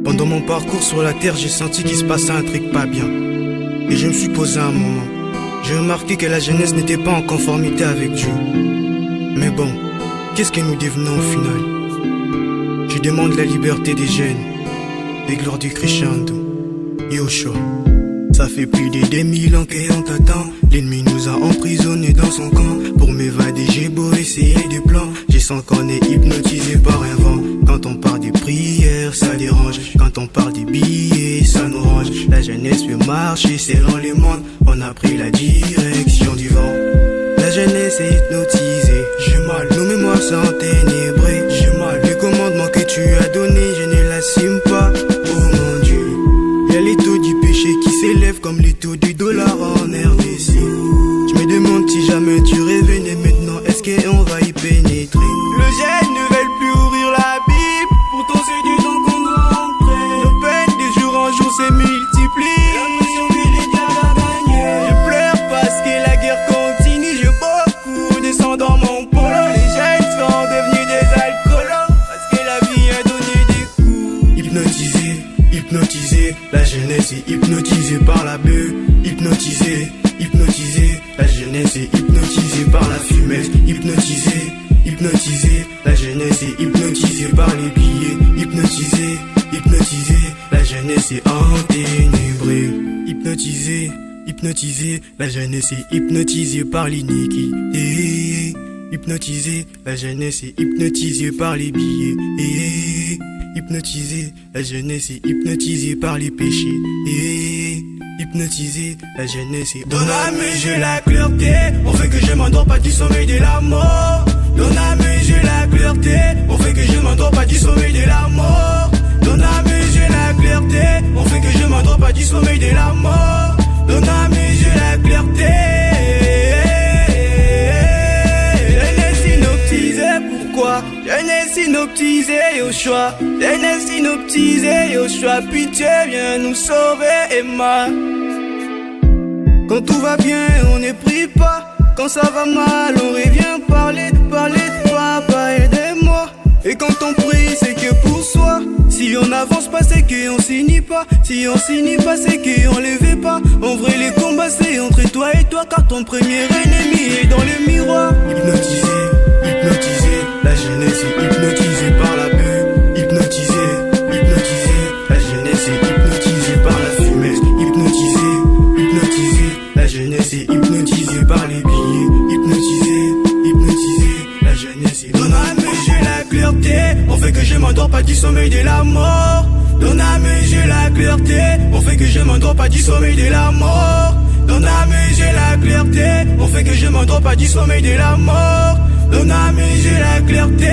Pendant mon parcours sur la terre, j'ai senti qu'il se passait un truc pas bien. Et je me suis posé un moment. J'ai remarqué que la jeunesse n'était pas en conformité avec Dieu. Mais bon, qu'est-ce que nous devenons au final? Je demande la liberté des jeunes, des gloires du crescendo. Yoshua. Ça fait plus de 2000 ans qu'on t'attend. L'ennemi nous a emprisonnés dans son camp. Pour m'évader, j'ai beau essayer des plans. J'ai sens qu'on est hypnotisé par un vent. Quand on parle des prières, ça dérange. Quand on parle des billets, ça nous range. La jeunesse veut marcher, serrant les mains. On a pris la direction du vent. La jeunesse est hypnotisée. J'ai mal, nos mémoires sont ténébrées. J'ai mal, le commandement que tu as donné, je ne l'assume pas. Oh mon Dieu, y'a les taux du péché qui s'élèvent comme les taux du dollar en RDC. Je me demande si jamais tu revenais maintenant, est-ce qu'on va y pénétrer? Le jeune ne veut plus ouvrir la Bible, pourtant c'est du temps qu'on doit rentrer. Nos peines de jour en jour se multiplient, l'impression que les diables a gagné. Je pleure parce que la guerre continue, j'ai beaucoup de sang dans mon polo. Les jeunes sont devenus des alcoolos, parce que la vie a donné des coups. Hypnotisé, hypnotisé, la jeunesse est hypnotisée par la bœuf. Hypnotisé, hypnotisé, la jeunesse est hypnotisée par la fumette. Hypnotisé, hypnotisé, la jeunesse est hypnotisée par les billets. Hypnotisé, hypnotisé, la jeunesse est enténébrée. Hypnotisé, hypnotisé, la jeunesse est hypnotisée par l'iniquité. Hypnotisé, la jeunesse est hypnotisée par les billets. Hypnotisé, la jeunesse est hypnotisée par les péchés. Hypnotisé, la jeunesse est... Dans la mes yeux la clarté, on fait que je m'endors pas du sommeil de la mort. Dans la mes yeux la clarté, on fait que je m'endors pas du sommeil de la mort. Dans la mes yeux la clarté, on fait que je m'endors pas du sommeil de la mort. Dans la mes yeux la clarté. Pourquoi? Jeunesse inoptisée au choix. Jeunesse inoptisée au choix. Pitié, viens nous sauver, Emma. Quand tout va bien, on ne prie pas. Quand ça va mal, on revient parler de toi, papa, aidez-moi. Et quand on prie, c'est que pour soi. Si on avance pas, c'est qu'on signe pas. Si on signe pas, c'est qu'on lève pas. En vrai, les combats, c'est entre toi et toi. Car ton premier ennemi est dans le miroir. Hypnotisé, hypnotisé, la jeunesse est hypnotisée par la bœuf. Hypnotisé, hypnotisé, la jeunesse est hypnotisée par la fumette. Hypnotisé, hypnotisé, la jeunesse est hypnotisée par les billets. Hypnotisé, hypnotisé, la jeunesse est... Dans la mes yeux la clarté, on fait que je m'endors pas du sommeil de la mort. Dans la mes yeux la clarté, on fait que je m'endors pas du sommeil de la mort. Dans la mes yeux la clarté, on fait que je m'endors pas du sommeil de la mort. Dans la mes yeux la clarté.